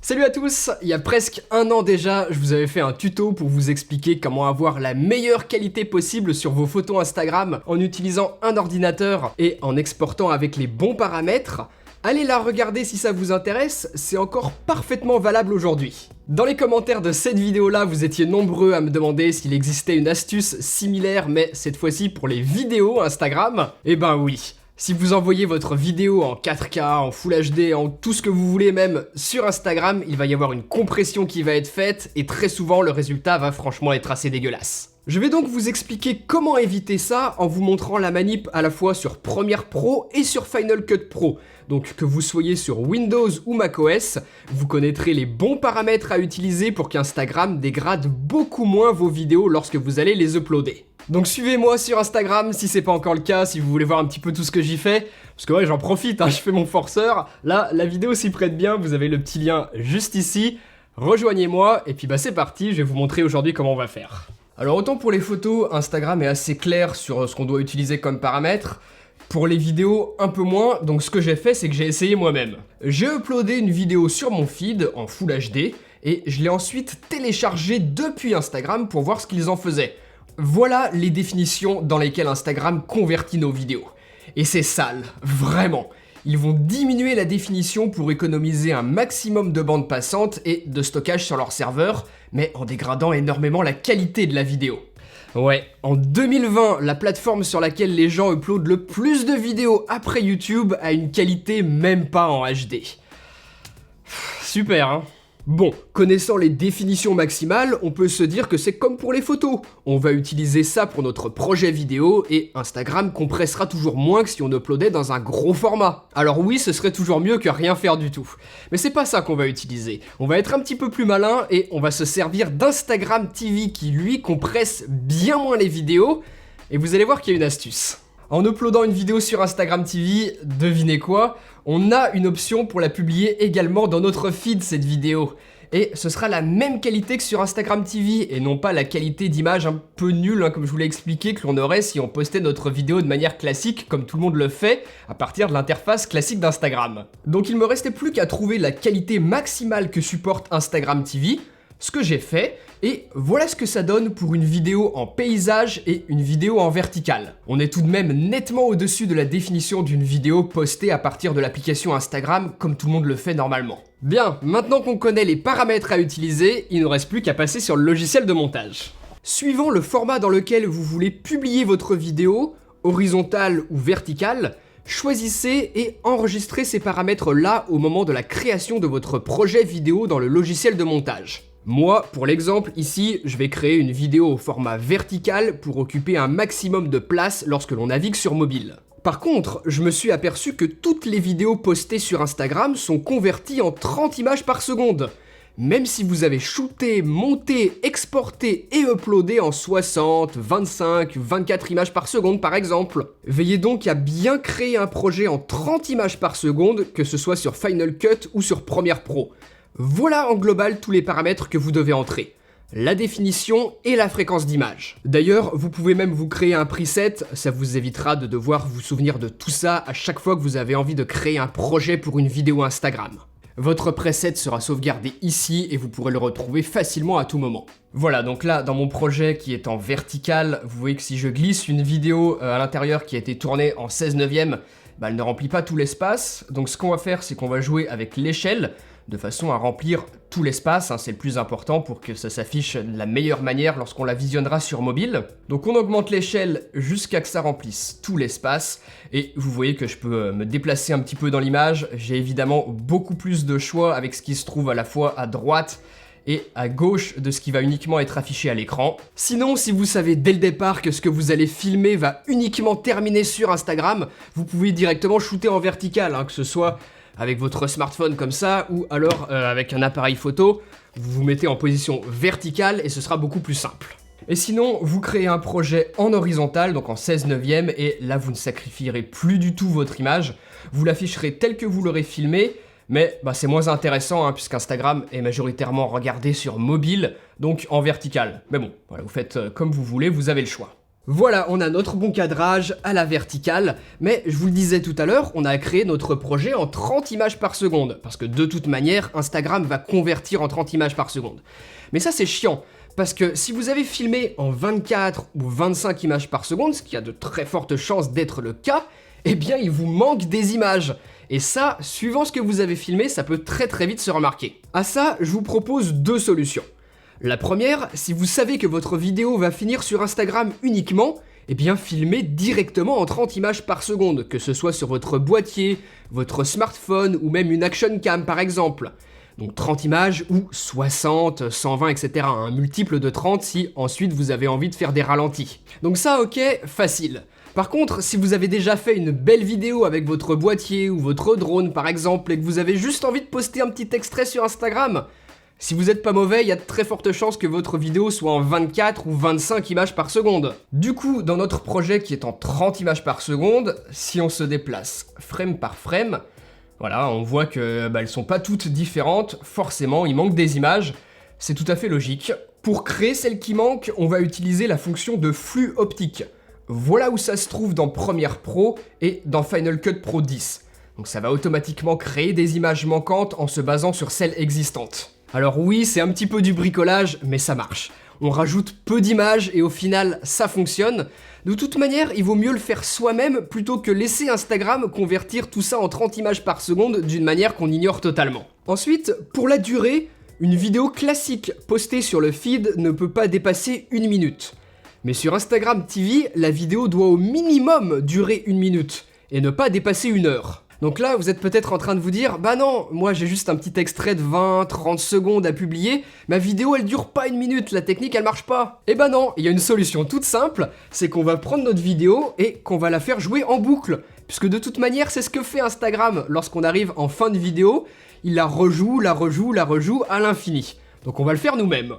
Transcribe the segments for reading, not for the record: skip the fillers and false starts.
Salut à tous, il y a presque un an déjà, je vous avais fait un tuto pour vous expliquer comment avoir la meilleure qualité possible sur vos photos Instagram en utilisant un ordinateur et en exportant avec les bons paramètres. Allez la regarder si ça vous intéresse, c'est encore parfaitement valable aujourd'hui. Dans les commentaires de cette vidéo-là, vous étiez nombreux à me demander s'il existait une astuce similaire, mais cette fois-ci pour les vidéos Instagram. Eh ben oui. Si vous envoyez votre vidéo en 4K, en Full HD, en tout ce que vous voulez même sur Instagram, il va y avoir une compression qui va être faite et très souvent le résultat va franchement être assez dégueulasse. Je vais donc vous expliquer comment éviter ça en vous montrant la manip à la fois sur Premiere Pro et sur Final Cut Pro. Donc que vous soyez sur Windows ou macOS, vous connaîtrez les bons paramètres à utiliser pour qu'Instagram dégrade beaucoup moins vos vidéos lorsque vous allez les uploader. Donc suivez-moi sur Instagram si c'est pas encore le cas, si vous voulez voir un petit peu tout ce que j'y fais. Parce que ouais, j'en profite, je fais mon forceur. Là, la vidéo s'y prête bien, vous avez le petit lien juste ici. Rejoignez-moi et puis c'est parti, je vais vous montrer aujourd'hui comment on va faire. Alors autant pour les photos, Instagram est assez clair sur ce qu'on doit utiliser comme paramètres. Pour les vidéos, un peu moins, donc ce que j'ai fait, c'est que j'ai essayé moi-même. J'ai uploadé une vidéo sur mon feed en Full HD et je l'ai ensuite téléchargée depuis Instagram pour voir ce qu'ils en faisaient. Voilà les définitions dans lesquelles Instagram convertit nos vidéos. Et c'est sale, vraiment. Ils vont diminuer la définition pour économiser un maximum de bande passante et de stockage sur leur serveur, mais en dégradant énormément la qualité de la vidéo. Ouais, en 2020, la plateforme sur laquelle les gens uploadent le plus de vidéos après YouTube a une qualité même pas en HD. Super, hein? Bon, connaissant les définitions maximales, on peut se dire que c'est comme pour les photos. On va utiliser ça pour notre projet vidéo et Instagram compressera toujours moins que si on uploadait dans un gros format. Alors oui, ce serait toujours mieux que rien faire du tout. Mais c'est pas ça qu'on va utiliser. On va être un petit peu plus malin et on va se servir d'Instagram TV qui lui compresse bien moins les vidéos. Et vous allez voir qu'il y a une astuce. En uploadant une vidéo sur Instagram TV, devinez quoi? On a une option pour la publier également dans notre feed, cette vidéo. Et ce sera la même qualité que sur Instagram TV, et non pas la qualité d'image un peu nulle, comme je vous l'ai expliqué, que l'on aurait si on postait notre vidéo de manière classique, comme tout le monde le fait, à partir de l'interface classique d'Instagram. Donc il me restait plus qu'à trouver la qualité maximale que supporte Instagram TV, ce que j'ai fait, et voilà ce que ça donne pour une vidéo en paysage et une vidéo en verticale. On est tout de même nettement au-dessus de la définition d'une vidéo postée à partir de l'application Instagram, comme tout le monde le fait normalement. Bien, maintenant qu'on connaît les paramètres à utiliser, il ne reste plus qu'à passer sur le logiciel de montage. Suivant le format dans lequel vous voulez publier votre vidéo, horizontale ou verticale, choisissez et enregistrez ces paramètres-là au moment de la création de votre projet vidéo dans le logiciel de montage. Moi, pour l'exemple, ici, je vais créer une vidéo au format vertical pour occuper un maximum de place lorsque l'on navigue sur mobile. Par contre, je me suis aperçu que toutes les vidéos postées sur Instagram sont converties en 30 images par seconde. Même si vous avez shooté, monté, exporté et uploadé en 60, 25, 24 images par seconde par exemple. Veillez donc à bien créer un projet en 30 images par seconde, que ce soit sur Final Cut ou sur Premiere Pro. Voilà en global tous les paramètres que vous devez entrer. La définition et la fréquence d'image. D'ailleurs, vous pouvez même vous créer un preset, ça vous évitera de devoir vous souvenir de tout ça à chaque fois que vous avez envie de créer un projet pour une vidéo Instagram. Votre preset sera sauvegardé ici et vous pourrez le retrouver facilement à tout moment. Voilà, donc là, dans mon projet qui est en vertical, vous voyez que si je glisse une vidéo à l'intérieur qui a été tournée en 16/9, elle ne remplit pas tout l'espace. Donc ce qu'on va faire, c'est qu'on va jouer avec l'échelle, de façon à remplir tout l'espace, c'est le plus important pour que ça s'affiche de la meilleure manière lorsqu'on la visionnera sur mobile. Donc on augmente l'échelle jusqu'à que ça remplisse tout l'espace, et vous voyez que je peux me déplacer un petit peu dans l'image. J'ai évidemment beaucoup plus de choix avec ce qui se trouve à la fois à droite et à gauche de ce qui va uniquement être affiché à l'écran. Sinon, si vous savez dès le départ que ce que vous allez filmer va uniquement terminer sur Instagram, vous pouvez directement shooter en vertical, que ce soit avec votre smartphone comme ça, ou alors avec un appareil photo, vous vous mettez en position verticale et ce sera beaucoup plus simple. Et sinon, vous créez un projet en horizontal, donc en 16/9, et là vous ne sacrifierez plus du tout votre image, vous l'afficherez tel que vous l'aurez filmé, mais c'est moins intéressant puisqu'Instagram est majoritairement regardé sur mobile, donc en vertical. Mais bon, voilà, vous faites comme vous voulez, vous avez le choix. Voilà, on a notre bon cadrage à la verticale, mais je vous le disais tout à l'heure, on a créé notre projet en 30 images par seconde, parce que de toute manière, Instagram va convertir en 30 images par seconde. Mais ça c'est chiant, parce que si vous avez filmé en 24 ou 25 images par seconde, ce qui a de très fortes chances d'être le cas, eh bien il vous manque des images. Et ça, suivant ce que vous avez filmé, ça peut très vite se remarquer. À ça, je vous propose deux solutions. La première, si vous savez que votre vidéo va finir sur Instagram uniquement, eh bien filmez directement en 30 images par seconde, que ce soit sur votre boîtier, votre smartphone ou même une action cam par exemple. Donc 30 images ou 60, 120, etc. Un multiple de 30 si ensuite vous avez envie de faire des ralentis. Donc ça, ok, facile. Par contre, si vous avez déjà fait une belle vidéo avec votre boîtier ou votre drone par exemple et que vous avez juste envie de poster un petit extrait sur Instagram, si vous êtes pas mauvais, il y a de très fortes chances que votre vidéo soit en 24 ou 25 images par seconde. Du coup, dans notre projet qui est en 30 images par seconde, si on se déplace frame par frame, voilà, on voit que elles sont pas toutes différentes, forcément il manque des images, c'est tout à fait logique. Pour créer celles qui manquent, on va utiliser la fonction de flux optique. Voilà où ça se trouve dans Premiere Pro et dans Final Cut Pro 10. Donc ça va automatiquement créer des images manquantes en se basant sur celles existantes. Alors oui, c'est un petit peu du bricolage, mais ça marche. On rajoute peu d'images et au final, ça fonctionne. De toute manière, il vaut mieux le faire soi-même plutôt que laisser Instagram convertir tout ça en 30 images par seconde d'une manière qu'on ignore totalement. Ensuite, pour la durée, une vidéo classique postée sur le feed ne peut pas dépasser 1 minute. Mais sur Instagram TV, la vidéo doit au minimum durer 1 minute et ne pas dépasser 1 heure. Donc là, vous êtes peut-être en train de vous dire, bah non, moi j'ai juste un petit extrait de 20-30 secondes à publier, ma vidéo elle dure pas 1 minute, la technique elle marche pas. Eh bah non, il y a une solution toute simple, c'est qu'on va prendre notre vidéo et qu'on va la faire jouer en boucle. Puisque de toute manière, c'est ce que fait Instagram lorsqu'on arrive en fin de vidéo, il la rejoue à l'infini. Donc on va le faire nous-mêmes.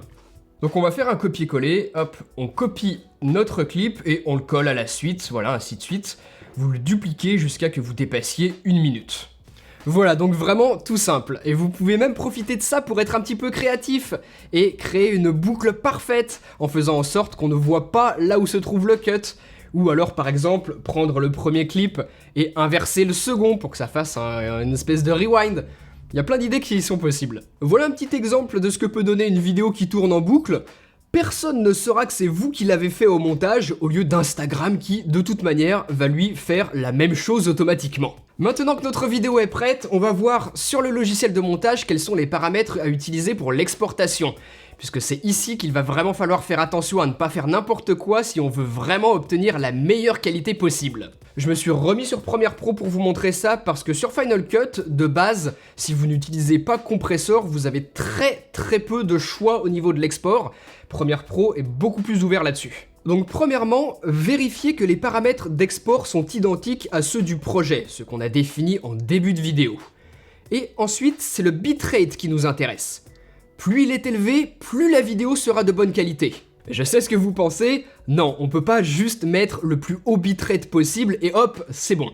Donc on va faire un copier-coller, hop, on copie notre clip et on le colle à la suite, voilà, ainsi de suite. Vous le dupliquez jusqu'à que vous dépassiez 1 minute. Voilà, donc vraiment tout simple. Et vous pouvez même profiter de ça pour être un petit peu créatif et créer une boucle parfaite en faisant en sorte qu'on ne voit pas là où se trouve le cut. Ou alors par exemple prendre le premier clip et inverser le second pour que ça fasse une espèce de rewind. Il y a plein d'idées qui sont possibles. Voilà un petit exemple de ce que peut donner une vidéo qui tourne en boucle. Personne ne saura que c'est vous qui l'avez fait au montage au lieu d'Instagram qui, de toute manière, va lui faire la même chose automatiquement. Maintenant que notre vidéo est prête, on va voir sur le logiciel de montage quels sont les paramètres à utiliser pour l'exportation. Puisque c'est ici qu'il va vraiment falloir faire attention à ne pas faire n'importe quoi si on veut vraiment obtenir la meilleure qualité possible. Je me suis remis sur Premiere Pro pour vous montrer ça parce que sur Final Cut, de base, si vous n'utilisez pas Compressor, vous avez très peu de choix au niveau de l'export. Premiere Pro est beaucoup plus ouvert là-dessus. Donc premièrement, vérifiez que les paramètres d'export sont identiques à ceux du projet, ce qu'on a défini en début de vidéo. Et ensuite, c'est le bitrate qui nous intéresse. Plus il est élevé, plus la vidéo sera de bonne qualité. Je sais ce que vous pensez, non, on peut pas juste mettre le plus haut bitrate possible et hop, c'est bon.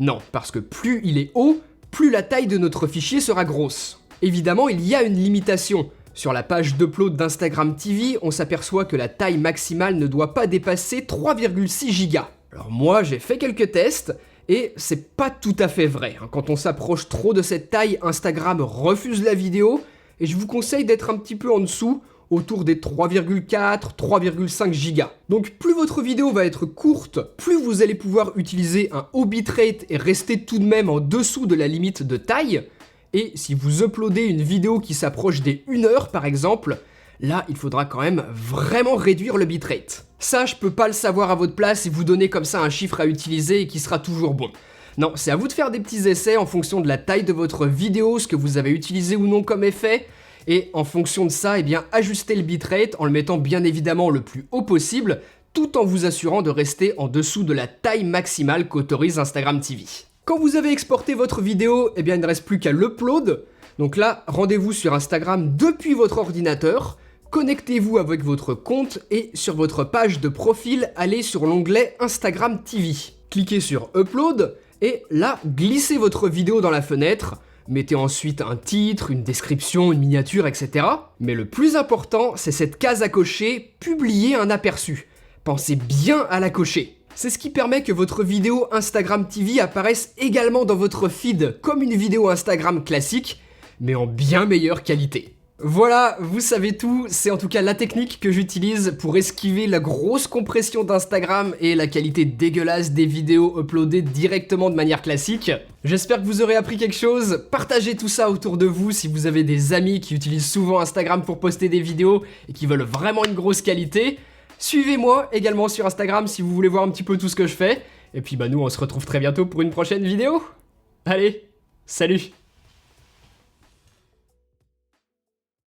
Non, parce que plus il est haut, plus la taille de notre fichier sera grosse. Évidemment, il y a une limitation. Sur la page d'upload d'Instagram TV, on s'aperçoit que la taille maximale ne doit pas dépasser 3,6 Go. Alors moi, j'ai fait quelques tests, et c'est pas tout à fait vrai. Quand on s'approche trop de cette taille, Instagram refuse la vidéo, et je vous conseille d'être un petit peu en dessous, autour des 3,4, 3,5 Go. Donc plus votre vidéo va être courte, plus vous allez pouvoir utiliser un haut bitrate et rester tout de même en dessous de la limite de taille. Et si vous uploadez une vidéo qui s'approche des 1 heure par exemple, là il faudra quand même vraiment réduire le bitrate. Ça je peux pas le savoir à votre place et vous donner comme ça un chiffre à utiliser et qui sera toujours bon. Non, c'est à vous de faire des petits essais en fonction de la taille de votre vidéo, ce que vous avez utilisé ou non comme effet, et en fonction de ça, eh bien, ajustez le bitrate en le mettant bien évidemment le plus haut possible, tout en vous assurant de rester en dessous de la taille maximale qu'autorise Instagram TV. Quand vous avez exporté votre vidéo, eh bien, il ne reste plus qu'à l'upload. Donc là, rendez-vous sur Instagram depuis votre ordinateur, connectez-vous avec votre compte et sur votre page de profil, allez sur l'onglet Instagram TV. Cliquez sur Upload et là, glissez votre vidéo dans la fenêtre. Mettez ensuite un titre, une description, une miniature, etc. Mais le plus important, c'est cette case à cocher, publier un aperçu. pensez bien à la cocher. C'est ce qui permet que votre vidéo Instagram TV apparaisse également dans votre feed comme une vidéo Instagram classique, mais en bien meilleure qualité. Voilà, vous savez tout, c'est en tout cas la technique que j'utilise pour esquiver la grosse compression d'Instagram et la qualité dégueulasse des vidéos uploadées directement de manière classique. J'espère que vous aurez appris quelque chose, partagez tout ça autour de vous si vous avez des amis qui utilisent souvent Instagram pour poster des vidéos et qui veulent vraiment une grosse qualité. Suivez-moi également sur Instagram si vous voulez voir un petit peu tout ce que je fais. Et puis nous on se retrouve très bientôt pour une prochaine vidéo. Allez, salut!